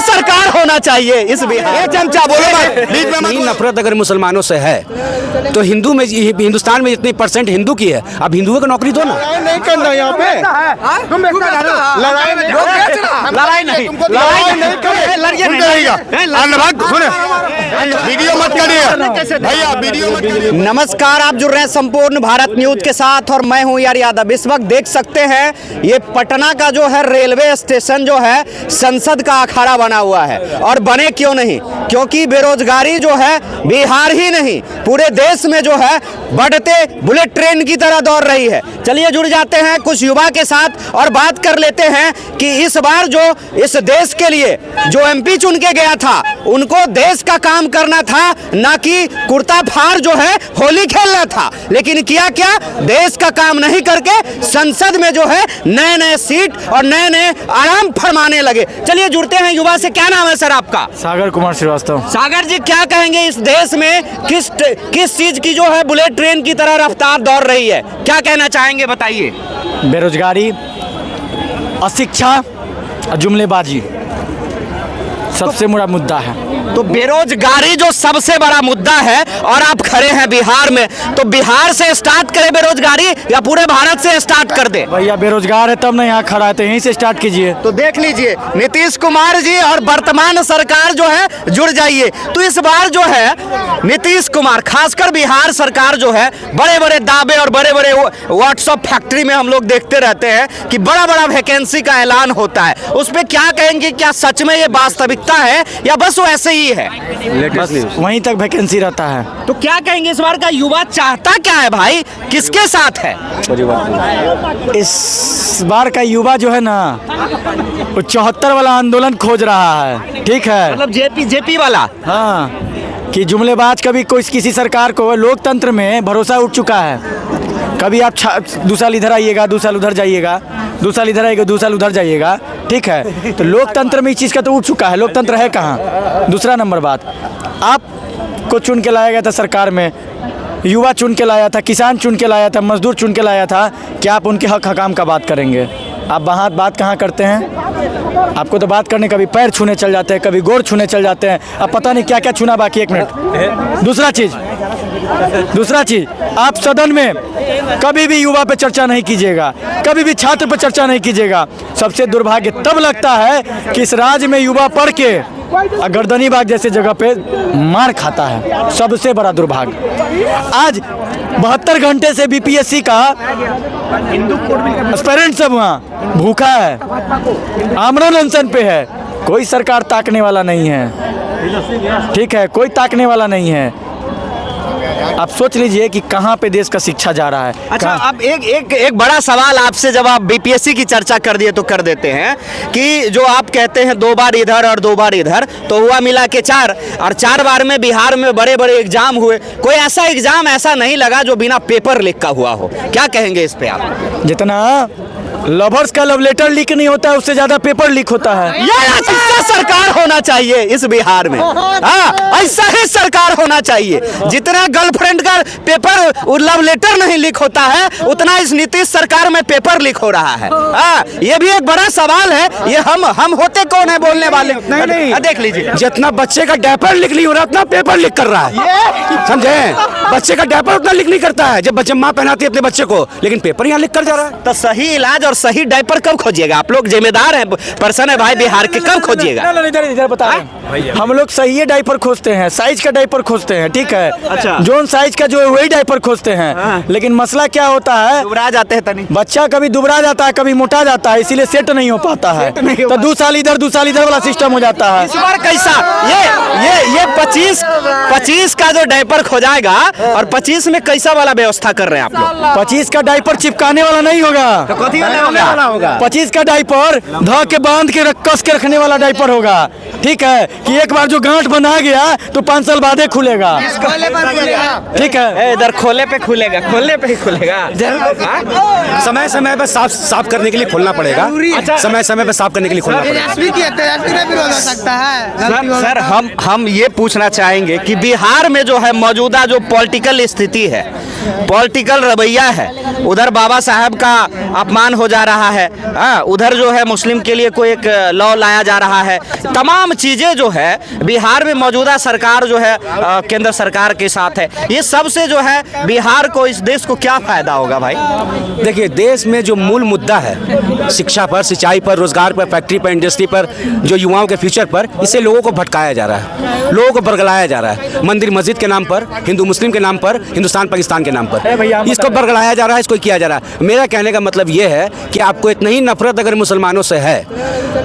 सरकार होना चाहिए इस बिहार। चमचा बोलो नहीं। नफरत अगर मुसलमानों से है तो हिंदुस्तान में इतनी परसेंट हिंदू की है, अब हिंदुओं को नौकरी दो ना। नहीं करना यहाँ पे लड़ाई नहीं वीडियो मत करिए भैया, वीडियो मत करिए। नमस्कार, आप जुड़ रहे हैं संपूर्ण भारत न्यूज के साथ और मैं हूं यार यादव। इस वक्त देख सकते हैं ये पटना का जो है रेलवे स्टेशन जो है संसद का अखाड़ा बना हुआ है। और बने क्यों नहीं, क्योंकि बेरोजगारी जो है बिहार ही नहीं पूरे देश में जो है बढ़ते बुलेट ट्रेन की तरह दौड़ रही है। चलिए जुड़ जाते हैं कुछ युवा के साथ और बात कर लेते हैं कि इस बार जो इस देश के लिए जो एमपी चुन के गया था उनको देश का काम करना था, ना कि कुर्ता फाड़ जो है होली खेलना था। लेकिन किया क्या, देश का काम नहीं करके संसद में जो है नए नए सीट और नए नए आराम फरमाने लगे। चलिए जुड़ते हैं युवा से। क्या नाम है सर आपका? सागर कुमार श्रीवास्तव। सागर जी, क्या कहेंगे इस देश में किस चीज की जो है बुलेट ट्रेन की तरह रफ्तार दौड़ रही है, क्या कहना चाहेंगे बताइए? बेरोजगारी, अशिक्षा, जुमलेबाजी सबसे बड़ा मुद्दा है। तो बेरोजगारी जो सबसे बड़ा मुद्दा है और आप खड़े हैं बिहार में, तो बिहार से स्टार्ट करें बेरोजगारी या पूरे भारत से स्टार्ट कर दे? भैया बेरोजगार है तब ना यहाँ खड़ा है, तो यहीं से स्टार्ट कीजिए। तो देख लीजिए नीतीश कुमार जी और वर्तमान सरकार जो है जुड़ जाइए। तो इस बार जो है नीतीश कुमार, खासकर बिहार सरकार जो है बड़े बड़े दावे और बड़े बड़े व्हाट्सएप फैक्ट्री में हम लोग देखते रहते हैं कि बड़ा बड़ा वैकेंसी का ऐलान होता है। उस पर क्या कहेंगे, क्या सच में ये वास्तविकता है या बस वो ऐसे ही है? बस वहीं तक वैकेंसी रहता है। तो क्या कहेंगे इस बार का युवा चाहता क्या है भाई, किसके साथ है? इस बार का युवा जो है ना वो 74 वाला आंदोलन खोज रहा है। ठीक है, मतलब जेपी वाला। हाँ, कि जुमलेबाज कभी कोई किसी सरकार को, लोकतंत्र में भरोसा उठ चुका है। कभी आप 2 साल इधर आइएगा, 2 साल उधर जाइएगा, 2 साल इधर आइएगा, 2 साल उधर जाइएगा। ठीक है, तो लोकतंत्र में इस चीज़ का तो उठ चुका है। लोकतंत्र है कहाँ? दूसरा नंबर बात, आपको चुन के लाया गया था सरकार में, युवा चुन के लाया था, किसान चुन के लाया था, मजदूर चुन के लाया था। क्या आप उनके हक हकाम का बात करेंगे? आप बात कहाँ करते हैं? आपको तो बात करने कभी पैर छूने चल जाते हैं, कभी गोर छूने चल जाते हैं। अब पता नहीं क्या क्या छूना बाकी। 1 मिनट। दूसरा चीज़, आप सदन में कभी भी युवा पे चर्चा नहीं कीजिएगा, कभी भी छात्र पे चर्चा नहीं कीजिएगा। सबसे दुर्भाग्य तब लगता है कि इस राज्य में युवा पढ़ के गर्दनी बाग जैसे जगह पे मार खाता है। सबसे बड़ा दुर्भाग्य। आज 72 घंटे से बीपीएससी का एस्पिरेंट सब वहाँ भूखा है, आमरण अनशन पे है। कोई सरकार ताकने वाला नहीं है। ठीक है, कोई ताकने वाला नहीं है। आप सोच लीजिए कि कहाँ पे देश का शिक्षा जा रहा है। अच्छा, अब एक बड़ा सवाल आपसे, जब आप बीपीएससी की चर्चा कर दिए तो कर देते हैं कि जो आप कहते हैं 2 बार इधर और 2 बार इधर, तो हुआ मिला के 4, और 4 बार में बिहार में बड़े बड़े एग्जाम हुए। कोई ऐसा एग्जाम ऐसा नहीं लगा जो बिना पेपर लीक का हुआ हो। क्या कहेंगे इस पे आप? जितना लवर्स का लव लेटर लीक नहीं होता है, उससे ज्यादा पेपर लीक होता है। ऐसा सरकार होना चाहिए इस बिहार में। हाँ, ऐसा ही सरकार होना चाहिए। जितना गर्लफ्रेंड का पेपर लव लेटर नहीं लीक होता है, उतना इस नीतीश सरकार में पेपर लीक हो रहा है। हाँ, ये भी एक बड़ा सवाल है। ये हम होते कौन है बोलने वाले? नहीं, देख लीजिए, जितना बच्चे का डायपर लीक नहीं हो रहा उतना पेपर लीक कर रहा है। समझे? बच्चे का डायपर उतना लीक नहीं करता है जब बच्चे माँ पहनाती है अपने बच्चे को, लेकिन पेपर यहाँ लीक कर जा रहा है। तो सही इलाज और सही डायपर कब खोजिएगा? आप लोग जिम्मेदार हैं, पर्सन है भाई बिहार के, कब खोजिएगा? इधर बता रहे हैं, हम लोग सही डायपर खोजते हैं, साइज का डायपर खोजते हैं। ठीक है, अच्छा, जोन साइज का जो है वही डायपर खोजते हैं। लेकिन मसला क्या होता है, दुबरा जाते हैं तनी। बच्चा कभी दुबरा जाता है, कभी मोटा जाता है, इसीलिए सेट नहीं हो पाता है। तो 2 साल इधर 2 साल इधर वाला सिस्टम हो जाता है। इस बार कैसा ये 25 का जो डायपर खोजाएगा, और 25 में कैसा वाला व्यवस्था कर रहे हैं आप लोग? 25 का डायपर चिपकाने वाला नहीं होगा। तो कथी वाला होगा? 25 का डायपर ध के बांध के कस के रखने वाला डायपर होगा। ठीक है, कि एक बार जो गांठ बना गया तो 5 साल बाद ही खुलेगा। ठीक है, इधर खोले पे खुलेगा, खोलने पे ही खुलेगा। समय समय पे साफ करने के लिए खोलना पड़ेगा। समय समय पे साफ करने के लिए खोलना पड़ेगा। सर हम ये पूछना चाहेंगे कि बिहार में जो है मौजूदा जो पॉलिटिकल स्थिति है, पॉलिटिकल रवैया है। उधर बाबा साहब का अपमान हो जा रहा है, उधर जो है मुस्लिम के लिए कोई एक लॉ लाया जा रहा है। तमाम चीज़ें जो है बिहार में मौजूदा सरकार जो है केंद्र सरकार के साथ है। ये सब से जो है बिहार को, इस देश को क्या फायदा होगा भाई? देखिए, देश में जो मूल मुद्दा है शिक्षा पर, सिंचाई पर, रोजगार पर, फैक्ट्री पर, इंडस्ट्री पर, जो युवाओं के फ्यूचर पर, इससे लोगों को भटकाया जा रहा है, लोगों को बरगलाया जा रहा है। मंदिर मस्जिद के नाम पर, हिंदू मुस्लिम के नाम पर, हिंदुस्तान पाकिस्तान के नाम पर इसको बरगलाया जा रहा है, इसको किया जा रहा है। मेरा कहने का मतलब ये है कि आपको इतनी ही नफरत अगर मुसलमानों से है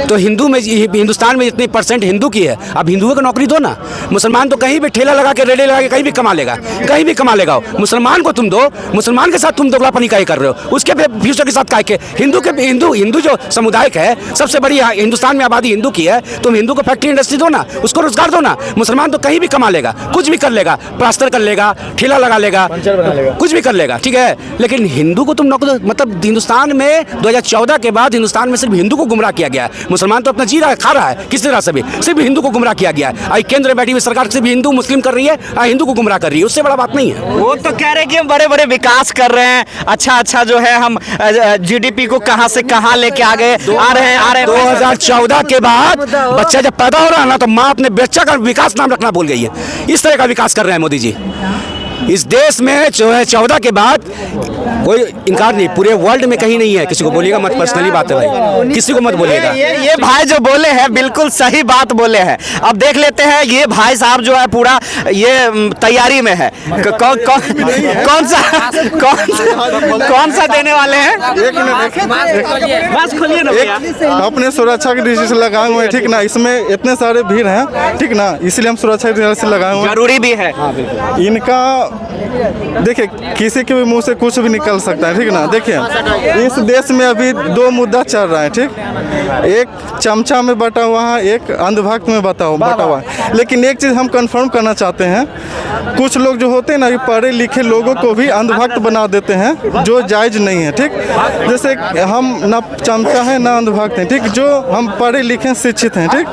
तो हिंदुस्तान में जितनी परसेंट हिंदू की है, अब हिंदुओं को नौकरी दो ना। मुसलमान तो कहीं भी ठेला लगा के, रेडे लगा के कहीं भी कमा लेगा, कहीं भी कमा लेगा। मुसलमान को तुम दो, मुसलमान के साथ तुम दोगलापनी काहे कर रहे हो? उसके फ्यूचर के साथ काहे के? हिंदू जो समुदाय है, सबसे बड़ी हिंदुस्तान में आबादी हिंदू की है, तुम हिंदू को फैक्ट्री इंडस्ट्री दो ना, उसको रोजगार दो ना। मुसलमान तो कहीं भी कमा लेगा, कुछ भी कर लेगा, प्लास्टर कर लेगा, ठेला लगा लेगा, कुछ भी कर लेगा, ठीक है। लेकिन हिंदू को तुम नौकरी, मतलब हिंदुस्तान में 2014 के बाद हिंदुस्तान में सिर्फ हिंदू को गुमराह किया गया है। मुसलमान तो अपना जी रहा है, खा रहा है, किस तरह से भी सिर्फ हिंदू को गुमराह किया गया है। आई केंद्र में बैठी हुई सरकार सिर्फ हिंदू मुस्लिम कर रही है, हिंदू को गुमराह कर रही है, उससे बड़ा बात नहीं है। वो तो कह रहे हैं कि हम बड़े बड़े विकास कर रहे हैं, अच्छा जो है हम जीडीपी को कहां से कहां लेके आ रहे हैं। 2014 के बाद बच्चा जब पैदा हो रहा है ना, तो माँ अपने बच्चा का विकास नाम रखना भूल गई है। इस तरह का विकास कर रहे हैं मोदी जी इस देश में। 14 के बाद कोई इनकार नहीं, पूरे वर्ल्ड में कहीं नहीं है। किसी को बोलिएगा मत, पर्सनली बात है भाई, किसी को मत बोलिएगा। ये भाई जो बोले हैं बिल्कुल सही बात बोले हैं। अब देख लेते हैं ये भाई साहब जो है पूरा ये तैयारी में है, कौन सा देने वाले हैं? बस खोलिए ना भैया। अपने सुरक्षा की दृष्टि से लगाए हुए हैं, ठीक ना। इसमें इतने सारे भीड़ हैं, ठीक ना, इसलिए हम सुरक्षा की दृष्टि से लगाए हुए हैं। जरूरी भी है इनका देखिए, किसी के भी मुंह से कुछ भी निकल सकता है, ठीक ना। देखिए, इस देश में अभी दो मुद्दा चल रहा है, ठीक। एक चमचा में बटा हुआ है, एक अंधभक्त में बटा हुआ है। लेकिन एक चीज़ हम कंफर्म करना चाहते हैं, कुछ लोग जो होते हैं ना, पढ़े लिखे लोगों को भी अंधभक्त बना देते हैं, जो जायज़ नहीं है, ठीक। जैसे हम ना चमचा है ना अंधभक्त हैं, ठीक। जो हम पढ़े लिखे शिक्षित हैं, ठीक।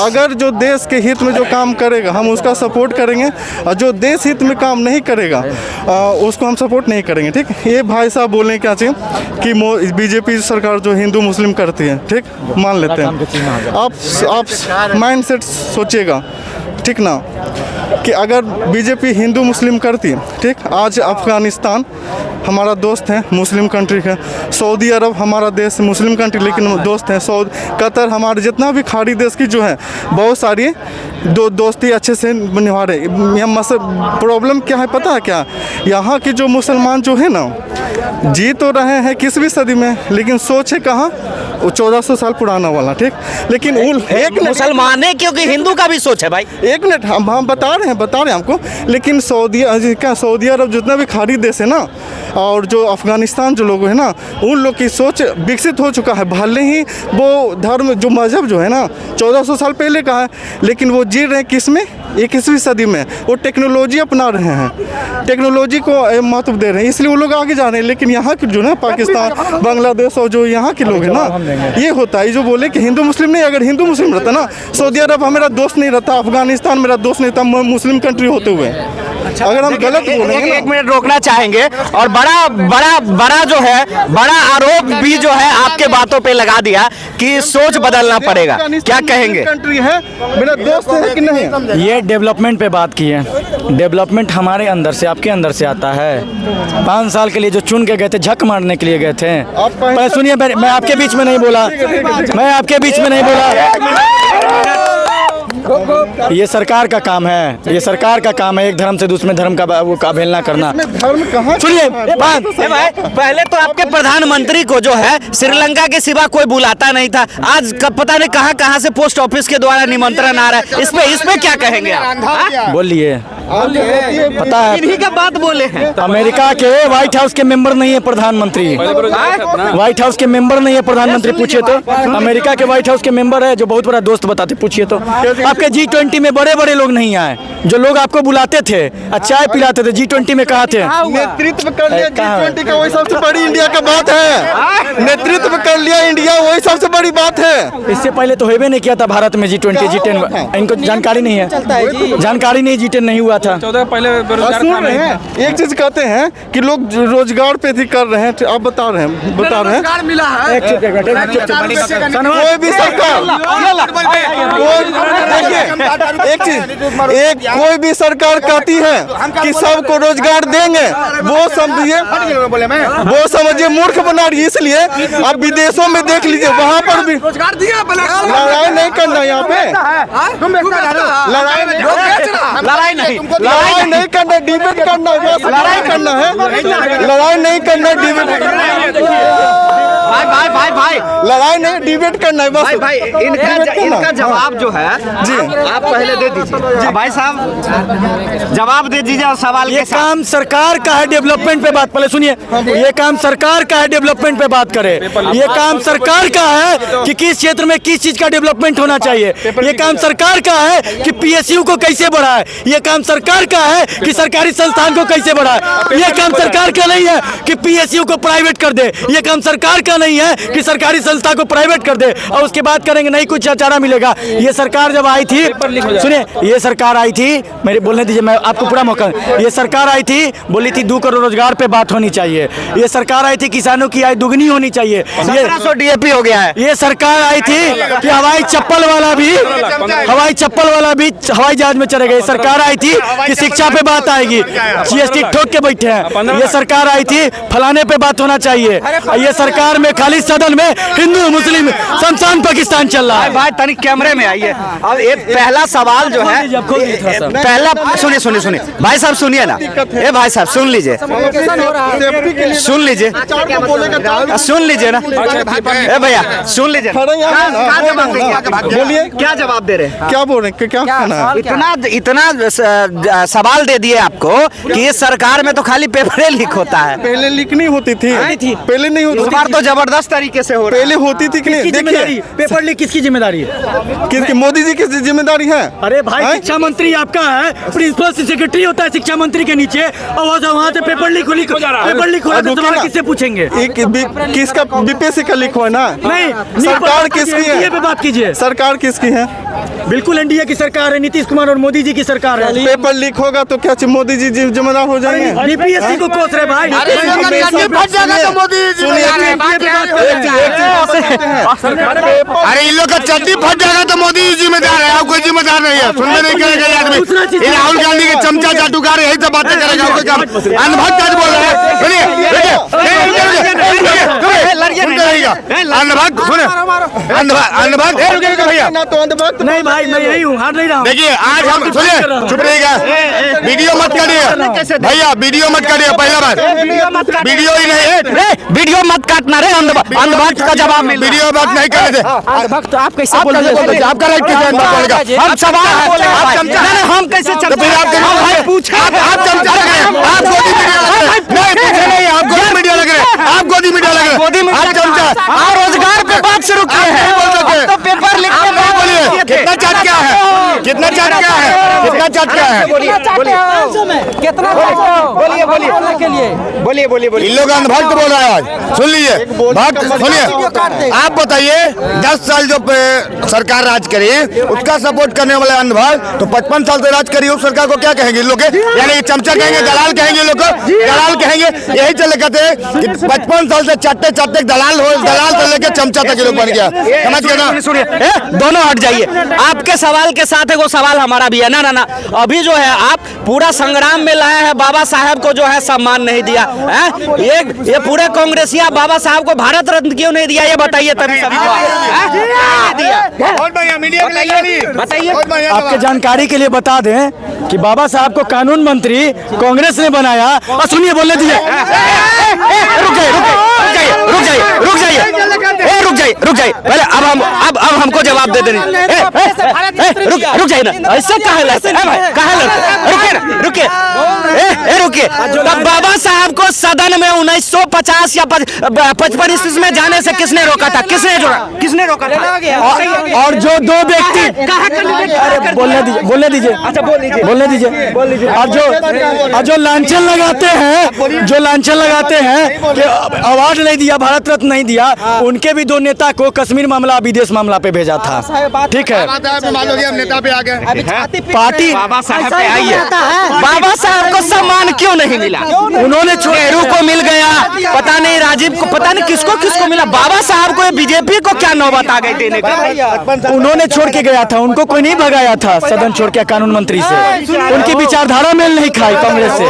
अगर जो देश के हित में जो काम करेगा हम उसका सपोर्ट करेंगे, और जो देश हित में काम नहीं करेगा उसको हम सपोर्ट नहीं करेंगे, ठीक। ये भाई साहब बोलने क्या चाहिए कि बीजेपी सरकार जो हिंदू मुस्लिम करती है, ठीक, मान लेते हैं। आप माइंड सेट सोचिएगा, ठीक ना, कि अगर बीजेपी हिंदू मुस्लिम करती है, ठीक। आज अफगानिस्तान हमारा दोस्त है, मुस्लिम कंट्री है। सऊदी अरब हमारा देश मुस्लिम कंट्री लेकिन दोस्त है। कतर, हमारे जितना भी खाड़ी देश की जो है बहुत सारी दोस्ती अच्छे से निभा रहे। प्रॉब्लम क्या है पता है क्या? यहाँ के जो मुसलमान जो है ना, जी तो रहे हैं किस भी सदी में, लेकिन सोच है कहाँ, वो 1400 साल पुराना वाला, ठीक। लेकिन एक मुसलमान है क्योंकि हिंदू का भी सोच है भाई। एक मिनट, हम बता रहे हैं हमको। लेकिन सऊदी अरब जितना भी खाड़ी देश है ना, और जो अफगानिस्तान जो लोग हैं ना, उन लोग की सोच विकसित हो चुका है। भले ही वो धर्म जो मजहब जो है ना 1400 साल पहले का है, लेकिन वो जी रहे हैं किस में, 21वीं सदी में। वो टेक्नोलॉजी अपना रहे हैं, टेक्नोलॉजी को महत्व दे रहे हैं, इसलिए वो लोग आगे जा रहे हैं। लेकिन यहाँ के जो ना पाकिस्तान, बांग्लादेश और जो यहाँ के लोग हैं ना, ये होता है जो बोले कि हिंदू मुस्लिम नहीं। अगर हिंदू मुस्लिम रहता ना, सऊदी अरब मेरा दोस्त नहीं रहता, अफगानिस्तान मेरा दोस्त नहीं था, मुस्लिम कंट्री होते हुए। अगर हम गलत बोलेंगे, एक मिनट रोकना चाहेंगे। और बड़ा जो है, बड़ा आरोप भी जो है आपके बातों पे लगा दिया कि सोच बदलना पड़ेगा, क्या कहेंगे? कंट्री है, मेरा दोस्त है कि नहीं? ये डेवलपमेंट पे बात की है। डेवलपमेंट हमारे अंदर से, आपके अंदर से आता है। 5 साल के लिए जो चुन के गए थे, झक मारने के लिए गए थे। पर सुनिए, मैं आपके बीच में नहीं बोला, मैं आपके बीच में नहीं बोला। ये सरकार का काम है, ये सरकार का काम है एक धर्म से दूसरे धर्म का वो अवहेलना करना। धर्म कहाँ? सुनिए बात, पहले तो आपके प्रधानमंत्री को जो है श्रीलंका के सिवा कोई बुलाता नहीं था। आज पता नहीं कहां से पोस्ट ऑफिस के द्वारा निमंत्रण आ रहा है। इस पे क्या कहेंगे आप? बोलिए। पता है, इन्हीं का बात बोले हैं। अमेरिका के व्हाइट हाउस के मेंबर नहीं है प्रधानमंत्री, व्हाइट हाउस के मेंबर नहीं है प्रधानमंत्री। पूछिए तो, अमेरिका के व्हाइट हाउस के मेंबर है, जो बहुत बड़ा दोस्त बताते। पूछिए तो, आपके G20 में बड़े बड़े लोग नहीं आए, जो लोग आपको बुलाते थे, चाय पिलाते थे। G20 में कहा थे, नेतृत्व कर लिया G20 का, वही सबसे बड़ी इंडिया का बात है। नेतृत्व कर लिया इंडिया, वही सबसे बड़ी बात है। इससे पहले तो होबे नहीं किया था भारत में G20 G10। इनको जानकारी नहीं है, जानकारी नहीं, G10 नहीं हुआ हुआ था। 14 पहले बेरोजगार सुन था रहे नहीं। हैं, एक चीज कहते हैं कि लोग रोजगार पे थी कर रहे हैं, आप बता रहे हैं मिला है कोई भी सरकार देखिए एक चीज, कोई भी सरकार कहती है कि सबको रोजगार देंगे, वो समझिए मूर्ख बना रही है। इसलिए आप विदेशों में देख लीजिए, वहाँ पर भी रोजगार दिया लड़ाई नहीं करना है यहाँ पे, लड़ाई नहीं करना, डिबेट करना है, बस लड़ाई करना है, लड़ाई नहीं करना, डिबेट भाई लड़ाई नहीं डिबेट करना है बस। भाई इनका जवाब जो है जी आप पहले दे दीजिए। भाई साहब जवाब दे दीजिए और सवाल ये के साथ। काम सरकार का है डेवलपमेंट पे बात, पहले सुनिए, ये काम सरकार का है डेवलपमेंट पे बात करें। ये काम सरकार का है कि किस क्षेत्र में किस चीज का डेवलपमेंट होना चाहिए। ये काम सरकार का है कि पीएसयू को कैसे बढ़ाए। ये काम सरकार का है कि सरकारी संस्थान को कैसे बढ़ाए। ये काम सरकार का नहीं है कि पीएसयू को प्राइवेट कर दे। ये काम सरकार का नहीं है कि सरकारी संस्था को प्राइवेट कर दे और उसके बाद करेंगे नहीं कुछ चारा मिलेगा। ये सरकार जब आई थी, सुनिए, ये सरकार आई थी, मेरे बोलने दीजिए, मैं आपको पूरा मौका, ये सरकार आई थी, बोली थी 2 करोड़ रोजगार पे बात होनी चाहिए। ये सरकार आई थी किसानों की आय दुगनी होनी चाहिए। ये 1700 डीएपी हो गया है। ये सरकार आई थी कि हवाई चप्पल वाला भी हवाई जहाज में चले गए। सरकार आई थी कि शिक्षा पे बात आएगी, जीएसटी ठोक के बैठे हैं। ये सरकार आई थी फलाने पे बात होना चाहिए। ये सरकार में खाली सदन में हिंदू मुस्लिम शमशान पाकिस्तान चल रहा है। भाई तनिक कैमरे में आइए। अब ये पहला सवाल जो है, पहला सुनिए भाई साहब, सुनिए ना, ए भाई साहब सुन लीजिए, सुन लीजिए ना, ए भैया सुन लीजिए। बोलिए क्या जवाब दे रहे हैं? क्या बोल रहे हैं, क्या कहना है? इतना सवाल दे दिए आपको कि ये सरकार में तो खाली पेपर लीक होता है। पहले लीक नहीं होती थी, पहले नहीं होती इस बार तो जबरदस्त तरीके से हो रहा है। पहले होती थी कि नहीं? देखिए पेपर लीक किसकी जिम्मेदारी है? किसकी? मोदी जी की जिम्मेदारी है। अरे भाई शिक्षा मंत्री आपका है, प्रिंसिपल सेक्रेटरी होता है शिक्षा मंत्री के नीचे, और वहाँ से पेपर लीक हो रहा है तो सवाल किससे पूछेंगे? किसका? बीपीएससी का लीक हुआ ना? नहीं, सरकार किसकी है? एनडीए पे बात कीजिए। सरकार किसकी है? बिल्कुल एनडीए की सरकार है, नीतीश कुमार और मोदी जी की सरकार है। पेपर लीक होगा तो क्या मोदी जी जिम्मेदार हो जाएंगे? बीपीएससी को कोस रहे भाई। अरे इन लोग का चड्डी फट जाएगा तो मोदी जी जिम्मेदार है, और कोई जिम्मेदार नहीं है। सुनने नहीं करेगा ये आदमी। ये राहुल गांधी के चमचा चाटुकार यही तो बातें करेगा, कोई काम अनभक्त आज बोल रहे हैं। अनभक्त नहीं भाई, मैं यही हूँ, हार नहीं रहा हूँ। देखिए आज हम सुनिए, चुप रहिएगा, वीडियो मत करिए भैया, वीडियो मत करिए। पहला बात वीडियो ही नहीं, वीडियो मत काटना रे, अंधभक्त का जवाब मिल रहा है। वीडियो बात नहीं करने दे। अंधभक्त आप कैसे बोल आपका राइट कैसे है? हम सवाल आप चमचा नहीं, हम कैसे तो फिर आप भाई पूछे, आप चमचा लग रहे हैं, आप गोदी मीडिया लग रहे हैं। नहीं पूछे नहीं, आप गोदी मीडिया लग रहे हैं, आप गोदी मीडिया लग रहे हैं, आप चमचा। आप रोजगार पे बात शुरू किए हैं, बोल सकते तो पेपर लिख के आप बोलिए कितना चाट क्या है, कितना चाट क्या है, कितना चाट क्या है? बोलिए। इन लोग अंधभक्त बोल रहा है आज। सुन लीजिए भक्त, सुनिए आप बताइए, 10 साल जो सरकार राज करी उसका सपोर्ट करने वाले अंधभक्त तो 55 साल से राज करी उस सरकार को क्या कहेंगे लोग? यानी चमचा कहेंगे, दलाल कहेंगे, लोग दलाल कहेंगे। यही चले कहते हैं कि 55 साल से चाटते चाटते दलाल से लेके चमचा तक लोग बन गया। समझ गए ना? सुनिए, दोनों हट जाइए। आपके सवाल के साथ है वो सवाल हमारा भी है ना। अभी जो है आप पूरा संग्राम में लाए हैं, बाबा साहब को जो है सम्मान नहीं दिया है। ये पूरे कांग्रेसिया बाबा साहब को भारत रत्न क्यों नहीं दिया, ये बताइए तभी सभी को बताइए। आपके जानकारी के लिए बता दें कि बाबा साहब को कानून मंत्री कांग्रेस ने बनाया। और सुनिए, बोलने दीजिए, रुक जाइए पहले। अब हमको जवाब दे देने, रुक जाइए ना, ऐसे रुकिए। तब बाबा साहब को सदन में 1950 या 55 ईस्वी में जाने से किसने रोका था? किसने रोका था? और जो 2 व्यक्ति, बोलने दीजिए, अच्छा बोलने दीजिए। और जो लांछन लगाते हैं कि अवार्ड नहीं दिया दिया, भारत रत्न नहीं दिया, उनके भी 2 नेता को कश्मीर मामला विदेश मामला पे भेजा था। ठीक है, मान लो हम नेता पे आ गए। पार्टी बाबा साहब पे आई है, बाबा साहब को सम्मान क्यों नहीं मिला? उन्होंने नेहरू को मिल गया, पता नहीं राजीव को, पता नहीं किसको किसको मिला, बाबा साहब को, बीजेपी को क्या नौबत आ गई देने का? उन्होंने छोड़ के गया था, उनको कोई नहीं भगाया था सदन छोड़ के कानून मंत्री से। उनकी विचारधारा मेल नहीं खाई कांग्रेस से।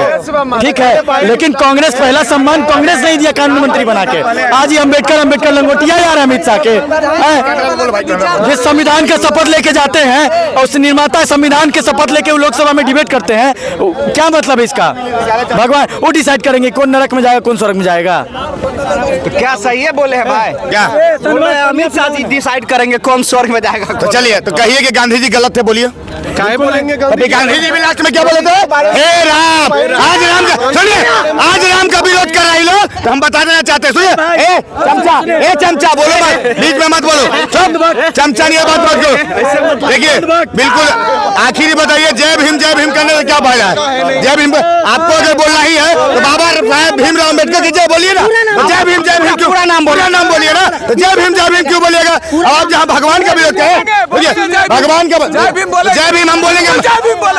ठीक है, लेकिन कांग्रेस पहला सम्मान कांग्रेस नहीं दिया कानून मंत्री बना के। आज ही अम्बेडकर लंगोटिया यार अमित शाह के जिस संविधान का शपथ लेके जाते हैं और उस निर्माता संविधान के शपथ लेके वो लोकसभा में डिबेट करते हैं, क्या मतलब है इसका? भगवान वो डिसाइड करेंगे कौन नरक में जाएगा कौन स्वर्ग में जाएगा। तो क्या सही है बोले हैं भाई? क्या बोले हैं अमित शाह जी डिसाइड करेंगे कौन स्वर्ग में जाएगा। तो चलिए, तो कहिए कि गांधी जी गलत थे, बोलिए। काय बोलेंगे? अभी गांधी जी भी लास्ट में क्या बोले थे? हे राम, आज राम का सुनिए, आज राम का विरोध कर रहे लोग, तो हम बता देना चाहते हैं। सुनिए, ए चमचा बोलो मत, बीच में मत बोलो, चुप, चमचा नहीं है, बात मत करो। देखिए, बिल्कुल आखिरी बताइए, जय भीम करने से क्या फायदा है? जय भीम आपको अगर बोलना ही है तो बाबा साहेब भीमराव अम्बेडकर की जय बोलिए ना। तो जय भीम क्यों? पूरा नाम बोलिए ना। तो जय भीम क्यों बोलिएगा? आप जहाँ भगवान का विरोध करें, भगवान का जय भीम हम बोलेंगे,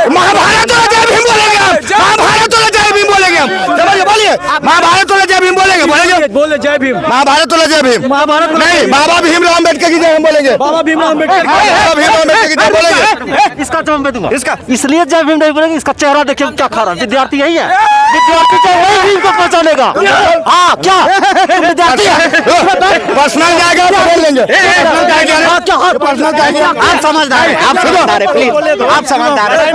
महाभारत वाला जय भीम बोलेंगे, महाभारत वाला जय भीम बोलेंगे हम। चलिए बोलिए, महाभारत वाला जय भीम बोलेंगे, बोले जय भीम, महाभारत वाला जय भीम, महाभारत नहीं, बाबा भीमराव अम्बेडकर की जय हम बोलेंगे, बाबा भीमराव अम्बेडकर की जय बोलेंगे। इसका जवाब मैं दूंगा। इसका इसलिए जय भीम नहीं बोलेंगे, इसका चेहरा देखिए क्या खा रहा है। विद्यार्थी यही है, विद्यार्थी तो वही भीम को पहचानेगा। हाँ क्या विद्यार्थी है? पर्सनल जाएगा तो बोल लेंगे, क्या आप समझदार हैं, प्लीज आप समझदार हैं।